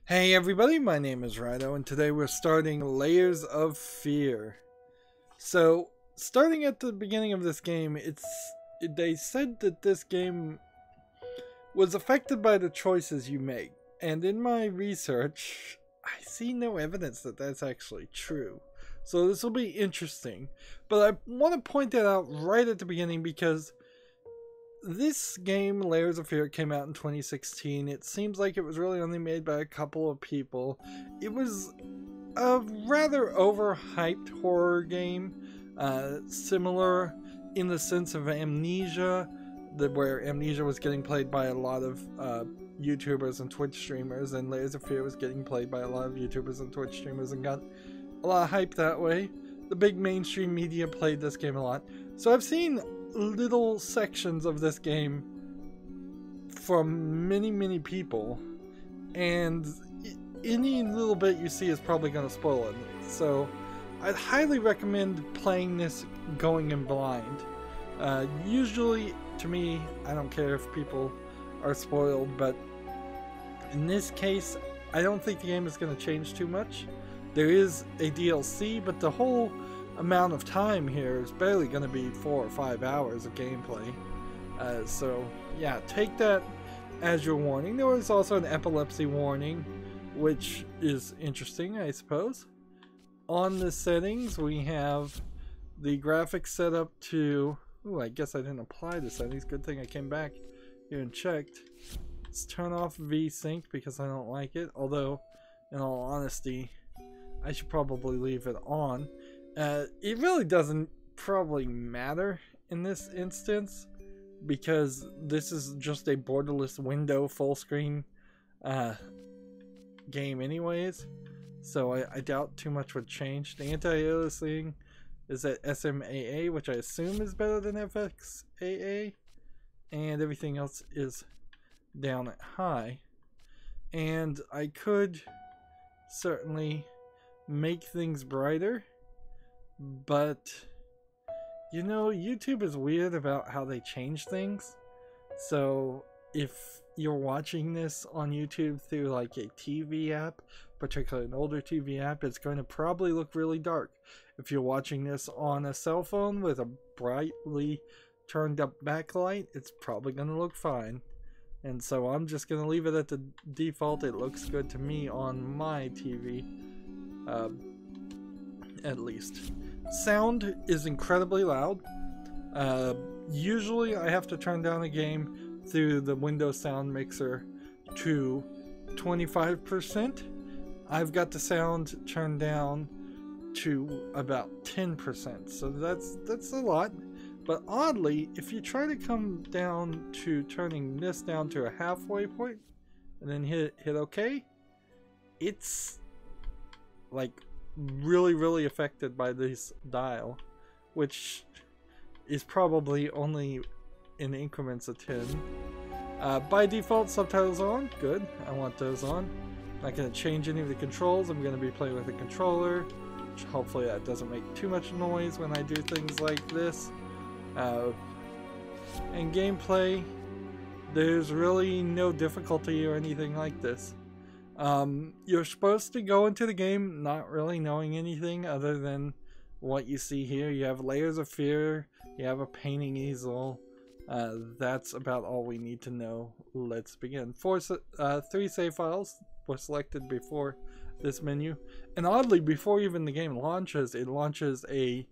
Hey everybody, my name is Rydo, and today we're starting Layers of Fear. So, starting at the beginning of this game, they said that this game was affected by the choices you make. And in my research, I see no evidence that that's actually true. So this will be interesting. But I want to point that out right at the beginning because this game, Layers of Fear, came out in 2016. It seems like it was really only made by a couple of people. It was a rather overhyped horror game, similar in the sense of Amnesia, where Amnesia was getting played by a lot of YouTubers and Twitch streamers, and Layers of Fear was getting played by a lot of YouTubers and Twitch streamers and got a lot of hype that way. The big mainstream media played this game a lot. So I've seen little sections of this game from many people, and any little bit you see is probably going to spoil it. So I'd highly recommend playing this going in blind. Usually, to me, I don't care if people are spoiled, but in this case, I don't think the game is going to change too much. There is a DLC, but the whole amount of time here is barely going to be 4 or 5 hours of gameplay. So yeah, take that as your warning. There was also an epilepsy warning, which is interesting, I suppose. On the settings, we have the graphics set up to... Ooh, I guess I didn't apply the settings. Good thing I came back here and checked. Let's turn off VSync because I don't like it. Although, in all honesty, I should probably leave it on. It really doesn't probably matter in this instance because this is just a borderless window full screen game anyways, so I doubt too much would change. The anti-aliasing is at SMAA, which I assume is better than FXAA, and everything else is down at high. And I could certainly make things brighter, but you know, YouTube is weird about how they change things. So if you're watching this on YouTube through like a TV app, particularly an older TV app, it's going to probably look really dark. If you're watching this on a cell phone with a brightly turned up backlight, it's probably going to look fine. And so I'm just going to leave it at the default. It looks good to me on my TV, at least. Sound is incredibly loud. Usually I have to turn down a game through the Windows sound mixer to 25%. I've got the sound turned down to about 10%, so that's a lot. But oddly, if you try to come down to turning this down to a halfway point and then hit OK, it's like really affected by this dial, which is probably only in increments of 10. By default, subtitles are on. Good, I want those on. Not going to change any of the controls. I'm going to be playing with a controller. Hopefully that doesn't make too much noise when I do things like this. And gameplay, there's really no difficulty or anything like this. You're supposed to go into the game not really knowing anything other than what you see here. You have Layers of Fear, you have a painting easel. That's about all we need to know. Let's begin. 3 save files were selected before this menu, and oddly, before even the game launches, it launches a,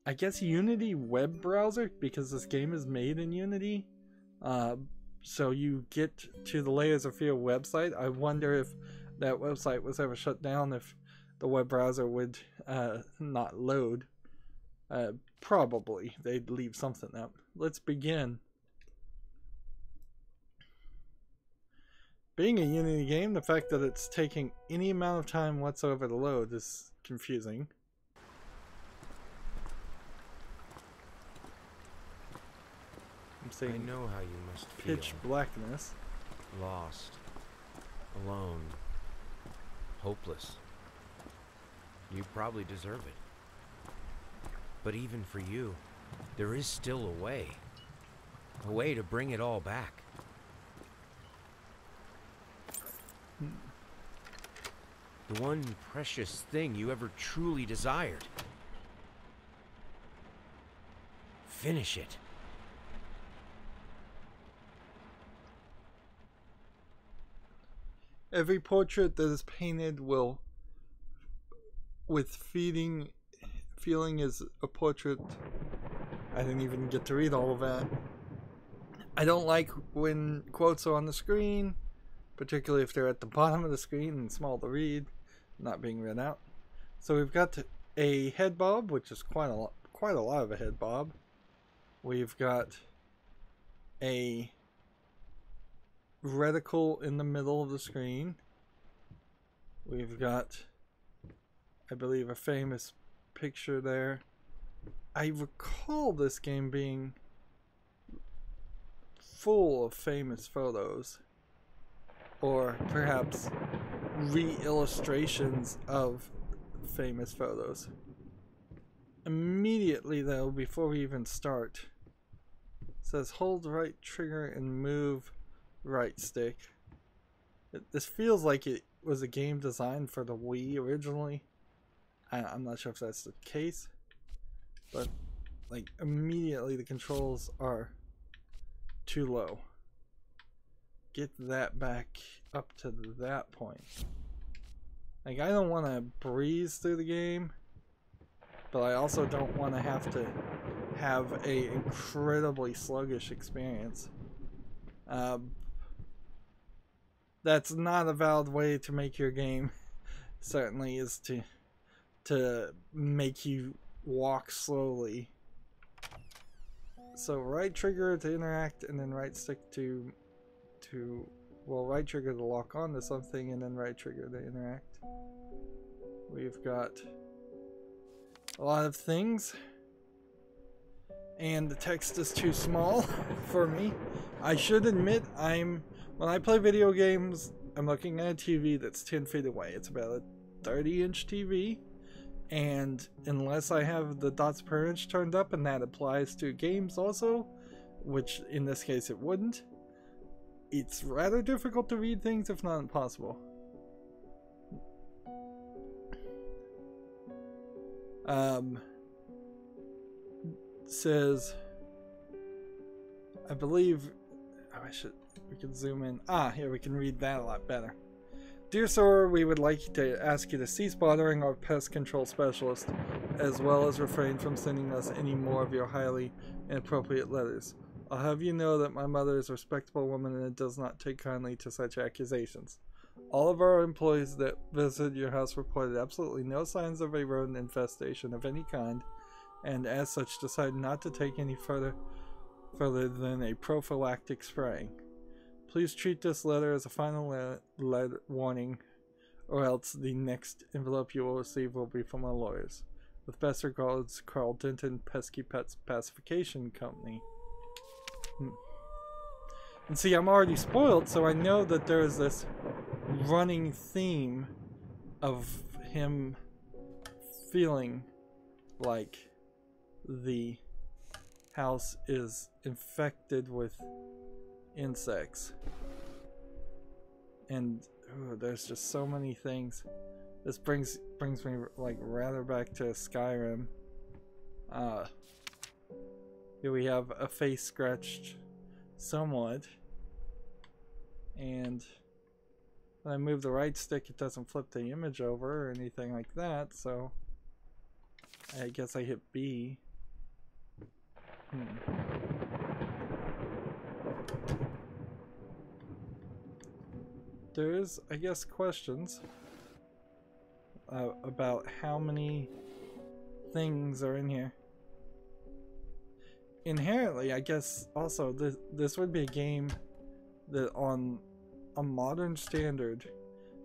I guess, Unity web browser, because this game is made in Unity. So you get to the Layers of Fear website. I wonder if that website was ever shut down, if the web browser would not load. Probably. They'd leave something up. Let's begin. Being a Unity game, the fact that it's taking any amount of time whatsoever to load is confusing. I'm saying I know how you must feel. Pitch blackness. Lost. Alone. Hopeless. You probably deserve it. But even for you, there is still a way. A way to bring it all back. The one precious thing you ever truly desired. Finish it. Every portrait that is painted will, with feeling is a portrait. I didn't even get to read all of that. I don't like when quotes are on the screen, particularly if they're at the bottom of the screen and small to read, not being read out. So we've got a head bob, which is quite a lot of a head bob. We've got a reticle in the middle of the screen. We've got, I believe, a famous picture there. I recall this game being full of famous photos, or perhaps re-illustrations of famous photos. Immediately though, before we even start, it says hold right trigger and move right stick. This feels like it was a game designed for the Wii originally. I'm not sure if that's the case, but like immediately the controls are too low. Get that back up to that point. Like, I don't want to breeze through the game, but I also don't want to have a incredibly sluggish experience. That's not a valid way to make your game. Certainly is to make you walk slowly. So right trigger to interact, and then right stick to right trigger to lock on to something, and then right trigger to interact. We've got a lot of things, and the text is too small for me. I should admit, when I play video games, I'm looking at a TV that's 10 feet away. It's about a 30-inch TV. And unless I have the dots per inch turned up, and that applies to games also, which in this case it wouldn't, it's rather difficult to read things, if not impossible. Says, I believe, we can zoom in. Here we can read that a lot better. Dear sir, we would like to ask you to cease bothering our pest control specialist, as well as refrain from sending us any more of your highly inappropriate letters. I'll have you know that my mother is a respectable woman and does not take kindly to such accusations. All of our employees that visited your house reported absolutely no signs of a rodent infestation of any kind, and as such decided not to take any further than a prophylactic spraying. Please treat this letter as a final warning, or else the next envelope you will receive will be from our lawyers. With best regards, Carl Denton, Pesky Pets Pacification Company. And see, I'm already spoiled, so I know that there is this running theme of him feeling like the house is infected with insects. And there's just so many things. This brings me like rather back to Skyrim. Here we have a face scratched somewhat, and when I move the right stick it doesn't flip the image over or anything like that, so I guess I hit B. There's, I guess, questions about how many things are in here. Inherently, I guess, also, this would be a game that on a modern standard,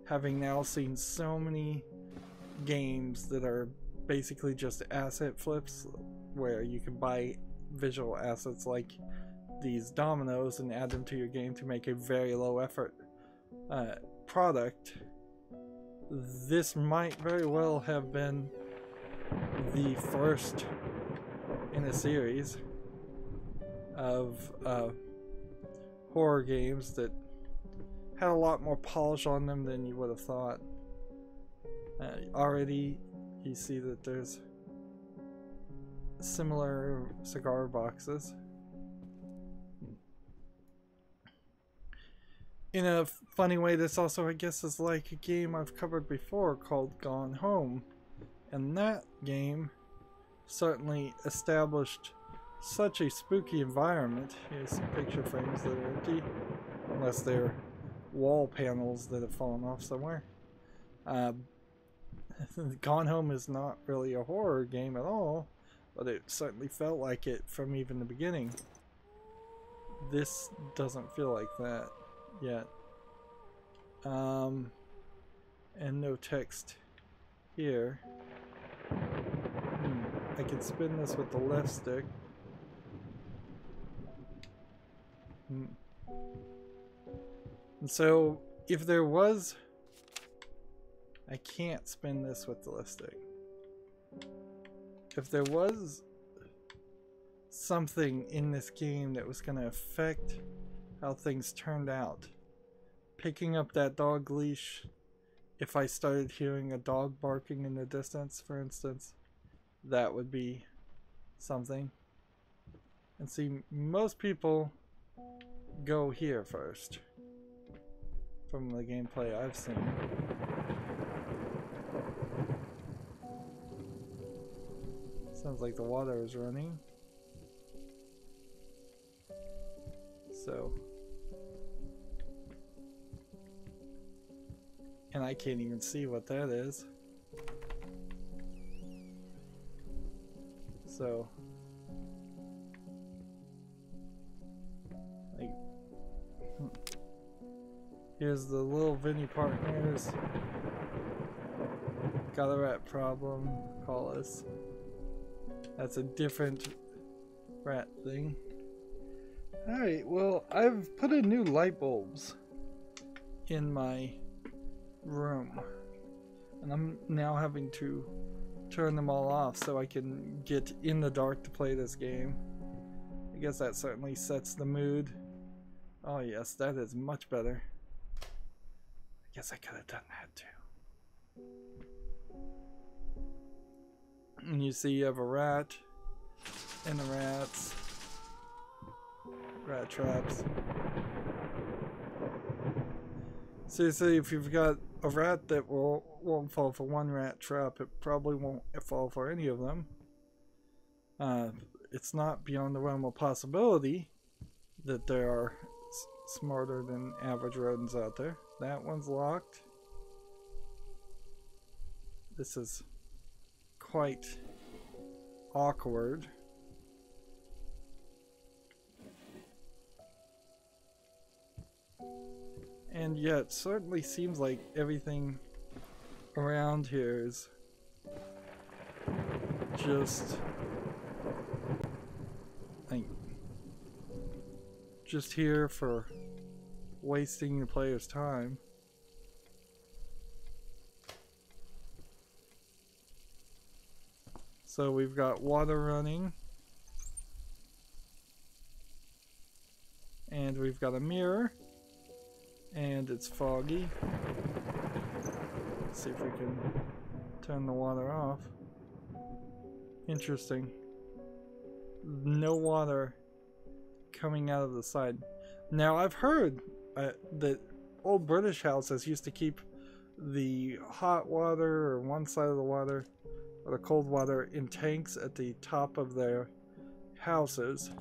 having now seen so many games that are basically just asset flips, where you can buy visual assets like these dominoes and add them to your game to make a very low effort product, this might very well have been the first in a series of horror games that had a lot more polish on them than you would have thought. Already you see that there's similar cigar boxes. In a funny way, this also, I guess, is like a game I've covered before called Gone Home. And that game certainly established such a spooky environment. Here's some picture frames that are empty, unless they're wall panels that have fallen off somewhere. Gone Home is not really a horror game at all, but it certainly felt like it from even the beginning. This doesn't feel like that yet. And no text here. I can spin this with the left stick. And so if there was, I can't spin this with the left stick. If there was something in this game that was going to affect how things turned out, picking up that dog leash, if I started hearing a dog barking in the distance, for instance, that would be something. And see, most people go here first, from the gameplay I've seen. Sounds like the water is running. So, and I can't even see what that is. So, like, here's the little Vinny partners. Got a rat problem, call us. That's a different rat thing. Alright, well, I've put in new light bulbs in my room. And I'm now having to turn them all off so I can get in the dark to play this game. I guess that certainly sets the mood. Oh yes, that is much better. I guess I could have done that too. And you see you have a rat and the rats. Rat traps. Seriously, if you've got a rat that won't fall for one rat trap, it probably won't fall for any of them. It's not beyond the realm of possibility that there are smarter than average rodents out there. That one's locked. This is quite awkward. And yet, it certainly seems like everything around here is just like just here for wasting the player's time. So we've got water running, and we've got a mirror. And it's foggy. Let's see if we can turn the water off. Interesting. No water coming out of the side. Now I've heard that old British houses used to keep the hot water or one side of the water or the cold water in tanks at the top of their houses.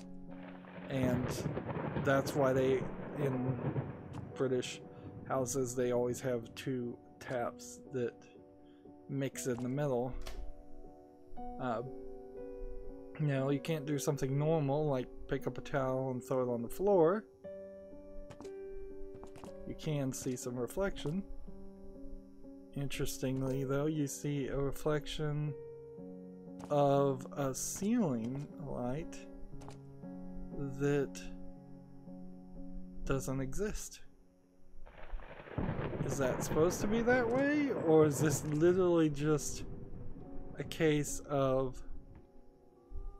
And that's why they, in British houses, they always have two taps that mix in the middle. Now you can't do something normal like pick up a towel and throw it on the floor. You can see some reflection. Interestingly though, you see a reflection of a ceiling light that doesn't exist. Is that supposed to be that way, or is this literally just a case of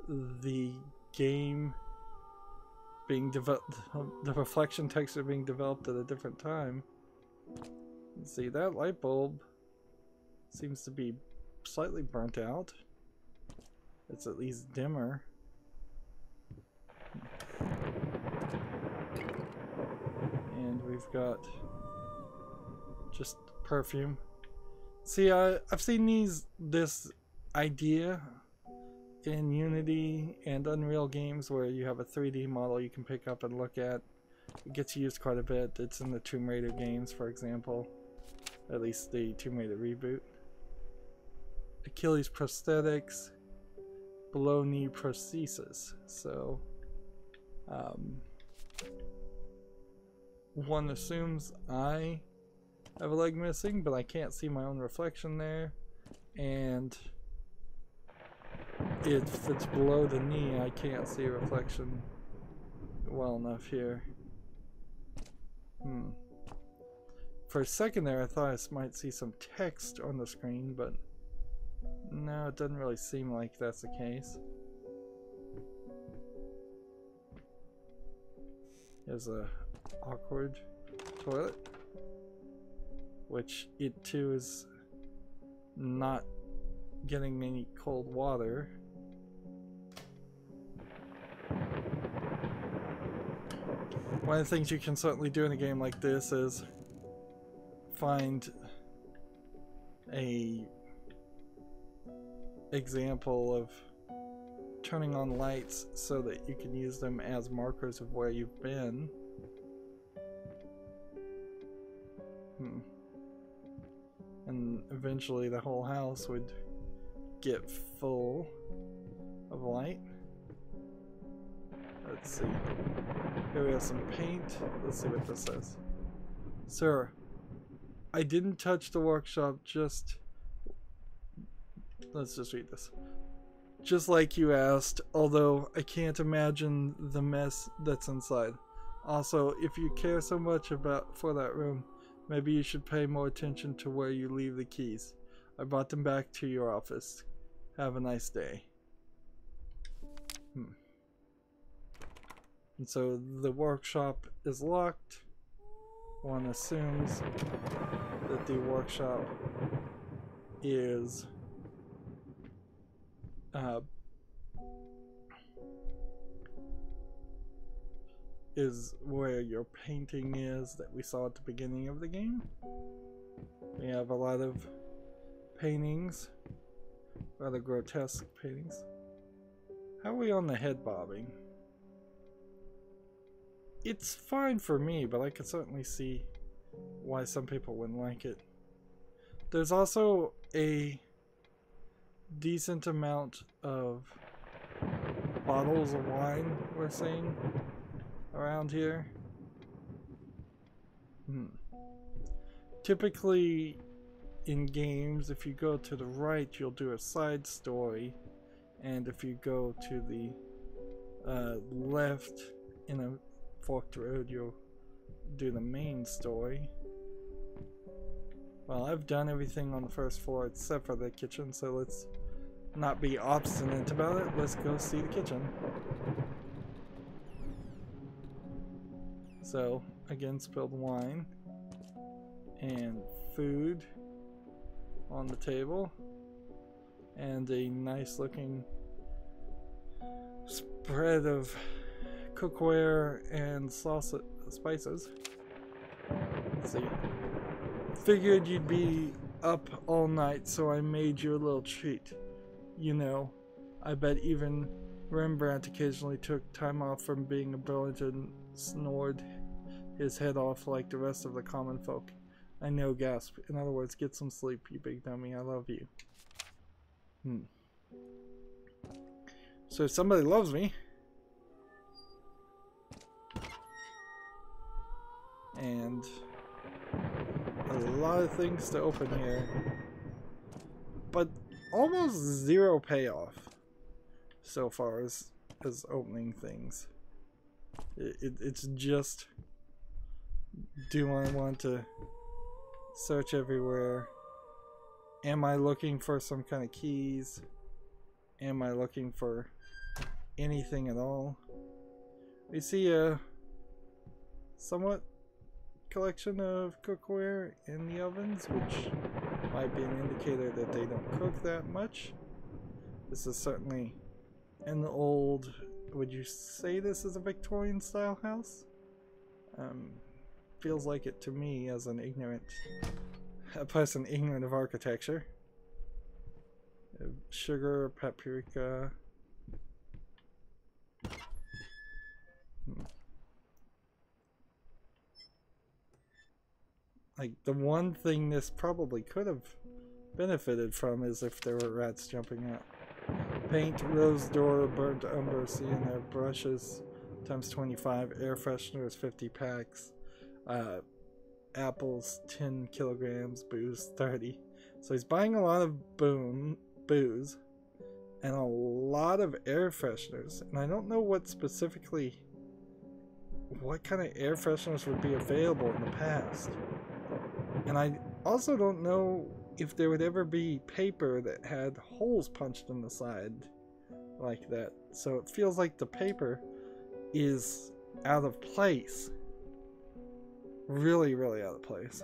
the game being developed, the reflection texture being developed at a different time? See, that light bulb Seems to be slightly burnt out. It's at least dimmer. And we've got just perfume. See, I've seen this idea in Unity and Unreal games where you have a 3D model you can pick up and look at. It gets used quite a bit. It's in the Tomb Raider games, for example. At least the Tomb Raider reboot. Achilles prosthetics, below knee prosthesis. So, one assumes I have a leg missing, but I can't see my own reflection there. And if it's below the knee, I can't see a reflection well enough here. For a second there, I thought I might see some text on the screen, but no, it doesn't really seem like that's the case. There's a awkward toilet, which it too is not getting any cold water. One of the things you can certainly do in a game like this is find a example of turning on lights so that you can use them as markers of where you've been. And eventually the whole house would get full of light. Let's see. Here we have some paint. Let's see what this says. Sir, I didn't touch the workshop, let's just read this. Just like you asked, although I can't imagine the mess that's inside. Also, if you care so much for that room, maybe you should pay more attention to where you leave the keys. I brought them back to your office. Have a nice day. And so the workshop is locked. One assumes that the workshop is where your painting is that we saw at the beginning of the game. We have a lot of paintings, rather grotesque paintings. How are we on the head bobbing? It's fine for me, but I could certainly see why some people wouldn't like it. There's also a decent amount of bottles of wine we're seeing around here. Typically in games, if you go to the right, you'll do a side story, and if you go to the left in a forked road, you'll do the main story. Well, I've done everything on the first floor except for the kitchen, so let's not be obstinate about it. Let's go see the kitchen. So, again, spilled wine and food on the table, and a nice looking spread of cookware and salsa spices. Let's see. Figured you'd be up all night, so I made you a little treat. You know, I bet even Rembrandt occasionally took time off from being a brilliant and snored his head off like the rest of the common folk. I know, gasp. In other words, get some sleep, you big dummy. I love you. So if somebody loves me, and a lot of things to open here, but almost zero payoff so far as opening things. It's just, do I want to search everywhere? Am I looking for some kind of keys? Am I looking for anything at all? We see a somewhat collection of cookware in the ovens, which Might be an indicator that they don't cook that much. This is certainly an old, would you say this is a Victorian style house? Feels like it to me as an a person ignorant of architecture. Sugar, paprika. Like, the one thing this probably could have benefited from is if there were rats jumping out. Paint, rose door, burnt umber, see in there, brushes, times 25, air fresheners, 50 packs, apples, 10 kilograms, booze, 30. So he's buying a lot of booze, and a lot of air fresheners. And I don't know what kind of air fresheners would be available in the past. And I also don't know if there would ever be paper that had holes punched in the side like that. So it feels like the paper is out of place. Really, really out of place.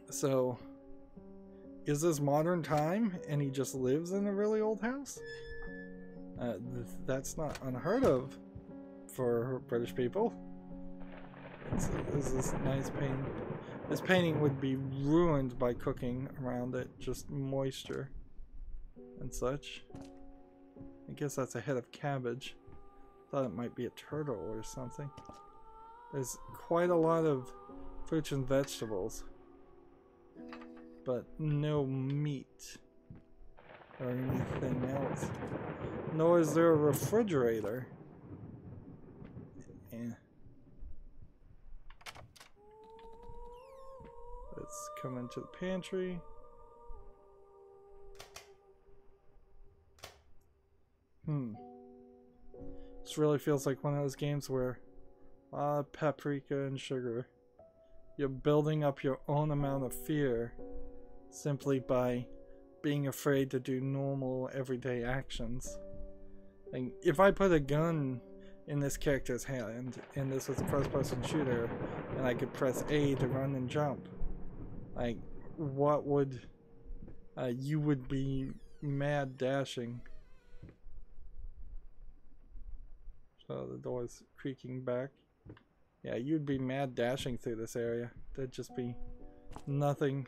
So, is this modern time and he just lives in a really old house? That's not unheard of for British people. This is nice painting. This painting would be ruined by cooking around it, just moisture and such. I guess that's a head of cabbage. Thought it might be a turtle or something. There's quite a lot of fruits and vegetables, but no meat or anything else. Nor is there a refrigerator. Let's come into the pantry. This really feels like one of those games where paprika and sugar. You're building up your own amount of fear simply by being afraid to do normal everyday actions. Like, if I put a gun in this character's hand and this was a first-person shooter and I could press A to run and jump, like, what would you would be mad dashing. So the door's creaking back. Yeah, you'd be mad dashing through this area. There'd just be nothing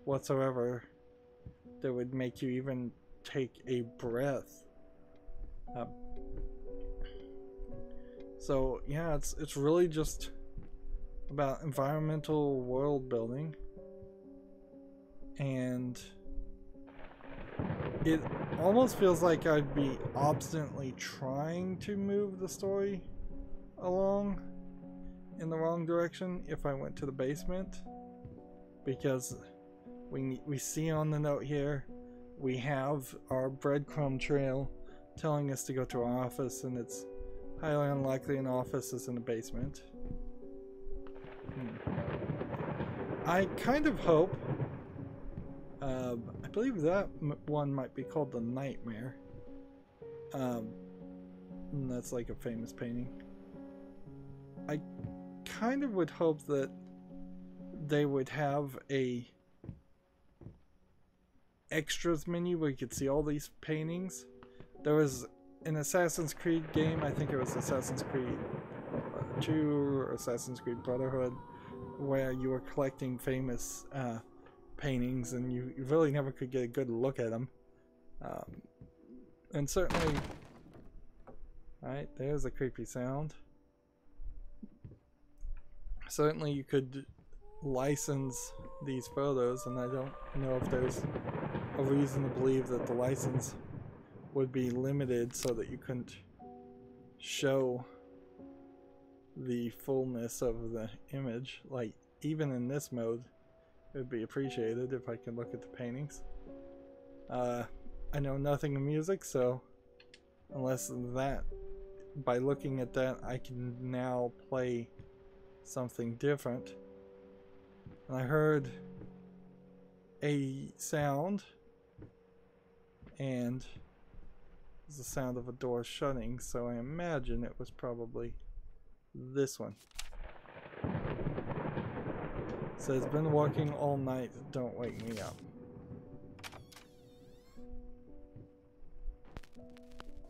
whatsoever that would make you even take a breath. So yeah, it's really just about environmental world building, and it almost feels like I'd be obstinately trying to move the story along in the wrong direction if I went to the basement, because we see on the note here we have our breadcrumb trail telling us to go to our office, and it's highly unlikely an office is in the basement. I kind of hope, I believe that one might be called The Nightmare. That's like a famous painting. I kind of would hope that they would have a extras menu where you could see all these paintings. There was an Assassin's Creed game, I think it was Assassin's Creed 2 or Assassin's Creed Brotherhood, where you were collecting famous paintings and you really never could get a good look at them. And certainly, alright, there's a creepy sound. Certainly you could license these photos, and I don't know if there's a reason to believe that the license would be limited so that you couldn't show the fullness of the image. Like, even in this mode, it would be appreciated if I could look at the paintings. I know nothing of music, so unless that, by looking at that, I can now play something different. And I heard a sound, and it's the sound of a door shutting, so I imagine it was probably this one. Says, been working all night, don't wake me up.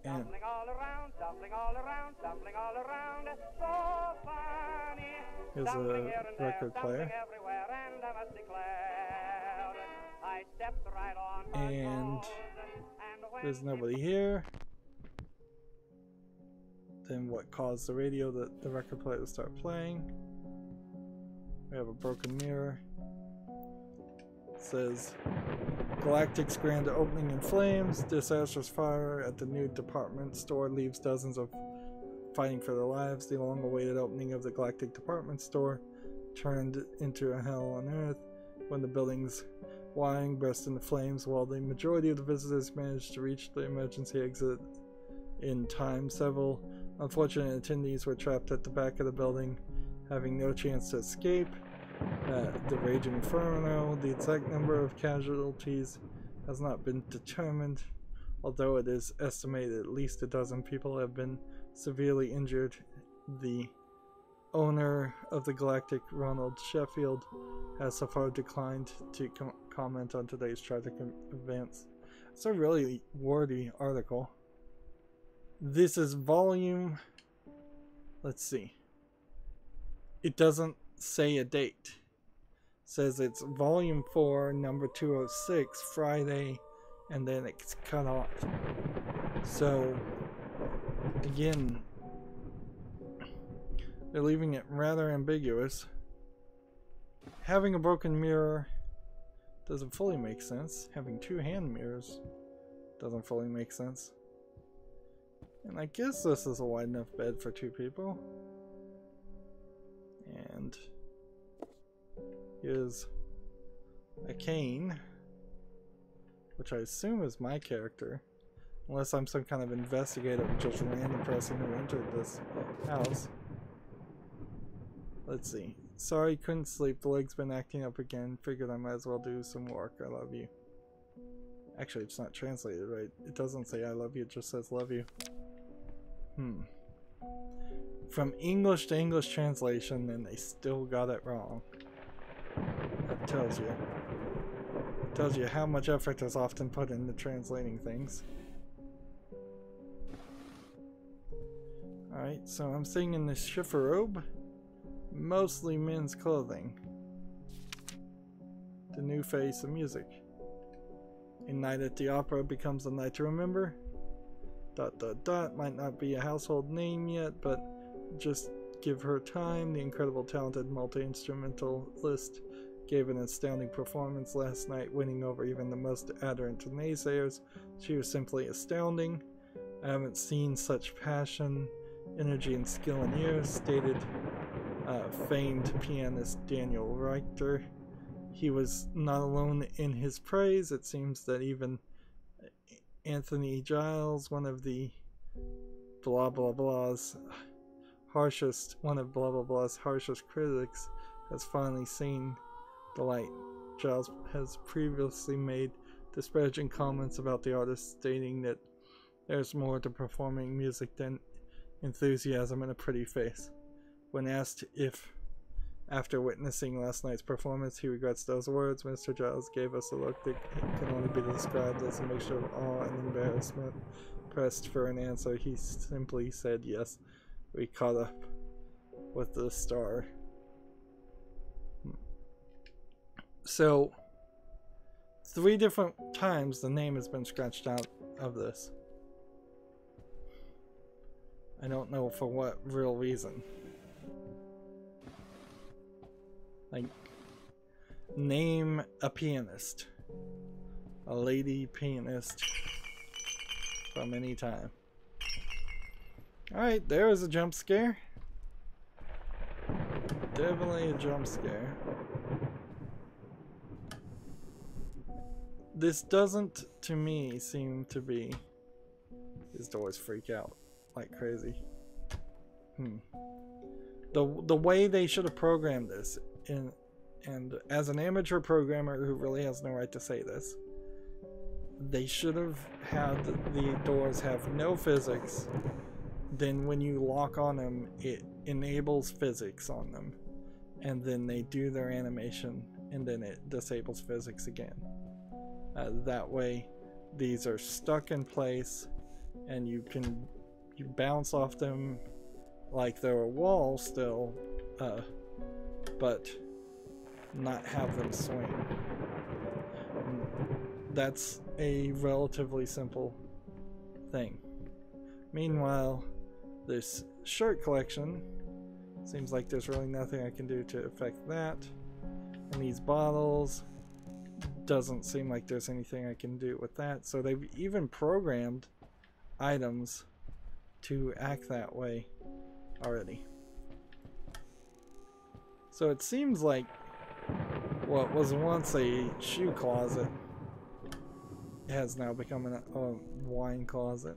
And Tumbling all around, tumbling all around, tumbling all around, so funny. here's Tumbling a here and there, record tumbling player. everywhere, and I must declare, I stepped right on her And toes, and when there's nobody here. Then what caused the radio, the record player to start playing? We have a broken mirror. It says, Galactic's grand opening in flames. Disastrous fire at the new department store leaves dozens of fighting for their lives. The long-awaited opening of the Galactic department store turned into a hell on Earth when the building's wiring burst into flames. While the majority of the visitors managed to reach the emergency exit in time, several unfortunate attendees were trapped at the back of the building, having no chance to escape. The raging inferno. The exact number of casualties has not been determined, although it is estimated at least a dozen people have been severely injured. The owner of the Galactic, Ronald Sheffield, has so far declined to comment on today's tragic events. It's a really wordy article. This is volume, let's see, it doesn't say a date. It says it's volume 4, number 206, Friday, and then it's cut off. So again, they're leaving it rather ambiguous. Having a broken mirror doesn't fully make sense. Having two hand mirrors doesn't fully make sense. And I guess this is a wide enough bed for two people. And here's a cane, which I assume is my character, unless I'm some kind of investigator just random person who entered this house. Let's see. Sorry, couldn't sleep. The leg's been acting up again. Figured I might as well do some work. I love you. Actually, it's not translated right. It doesn't say I love you, it just says love you. From English to English translation, and they still got it wrong. That tells you. It tells you how much effort is often put into translating things. Alright, so I'm sitting in this chifforobe. Mostly men's clothing. The new face of music. A night at the opera becomes a night to remember. ... might not be a household name yet, but just give her time. The incredible talented multi-instrumentalist gave an astounding performance last night, winning over even the most adherent naysayers. She was simply astounding. I haven't seen such passion, energy, and skill in years, stated famed pianist Daniel Rydo. He was not alone in his praise. It seems that even Anthony Giles, one of blah blah blah's harshest critics, has finally seen the light. Giles has previously made disparaging comments about the artist, stating that there's more to performing music than enthusiasm and a pretty face. When asked if, after witnessing last night's performance, he regrets those words, Mr. Giles gave us a look that can only be described as a mixture of awe and embarrassment. Pressed for an answer, he simply said yes. We caught up with the star. So, 3 different times the name has been scratched out of this. I don't know for what real reason. Like, name a pianist. A lady pianist from any time. Alright, there was a jump scare. Definitely a jump scare. This doesn't, to me, seem to be... These doors freak out like crazy. The way they should have programmed this, and as an amateur programmer who really has no right to say this, they should have had the doors have no physics. Then when you lock on them, it enables physics on them. and then they do their animation, and then it disables physics again. That way these are stuck in place, and you bounce off them like they're a wall still, but not have them swing. That's a relatively simple thing. Meanwhile, this shirt collection, seems like there's really nothing I can do to affect that. And these bottles, doesn't seem like there's anything I can do with that. So they've even programmed items to act that way already. So it seems like what was once a shoe closet has now become a wine closet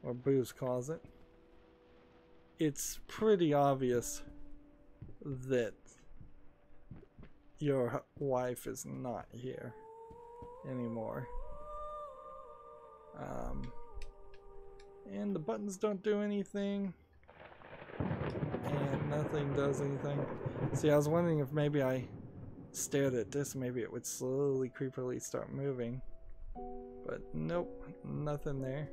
or booze closet. It's pretty obvious that your wife is not here anymore. And the buttons don't do anything, and nothing does anything. See, I was wondering if maybe I stared at this, maybe it would slowly, creepily start moving. But nope, nothing there.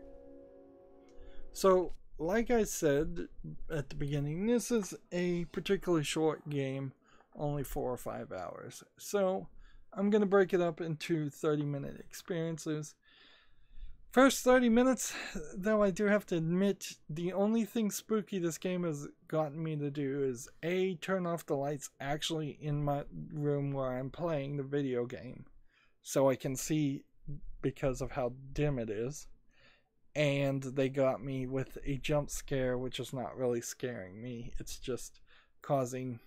So, like I said at the beginning, this is a particularly short game, only 4 or 5 hours. So, I'm going to break it up into 30-minute experiences. First 30 minutes, though, I do have to admit, the only thing spooky this game has gotten me to do is A, turn off the lights actually in my room where I'm playing the video game, so I can see because of how dim it is. And they got me with a jump scare, which is not really scaring me. It's just causing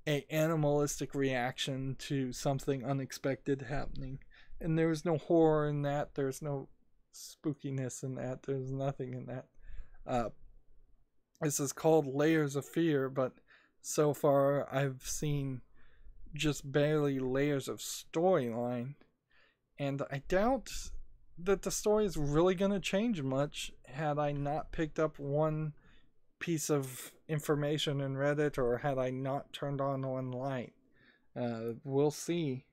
an animalistic reaction to something unexpected happening. And there's no horror in that. There's no spookiness in that. There's nothing in that. This is called Layers of Fear, but so far I've seen just barely layers of storyline. And I doubt that the story is really going to change much had I not picked up one piece of information in Reddit, or had I not turned on one light. We'll see.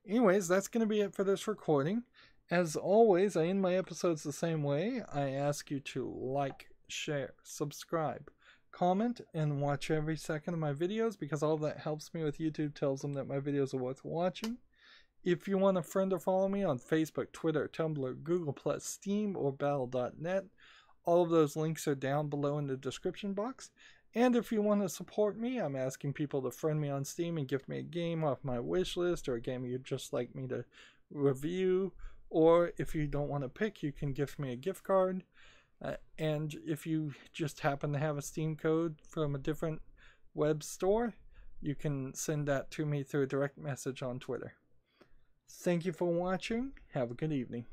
Anyways, that's going to be it for this recording. As always, I end my episodes the same way. I ask you to like, share, subscribe, comment, and watch every second of my videos, because all that helps me with YouTube, tells them that my videos are worth watching. If you want to friend or follow me on Facebook, Twitter, Tumblr, Google+, Steam, or Battle.net, all of those links are down below in the description box. And if you want to support me, I'm asking people to friend me on Steam and gift me a game off my wish list, or a game you'd just like me to review. Or if you don't want to pick, you can gift me a gift card. And if you just happen to have a Steam code from a different web store, you can send that to me through a direct message on Twitter. Thank you for watching. Have a good evening.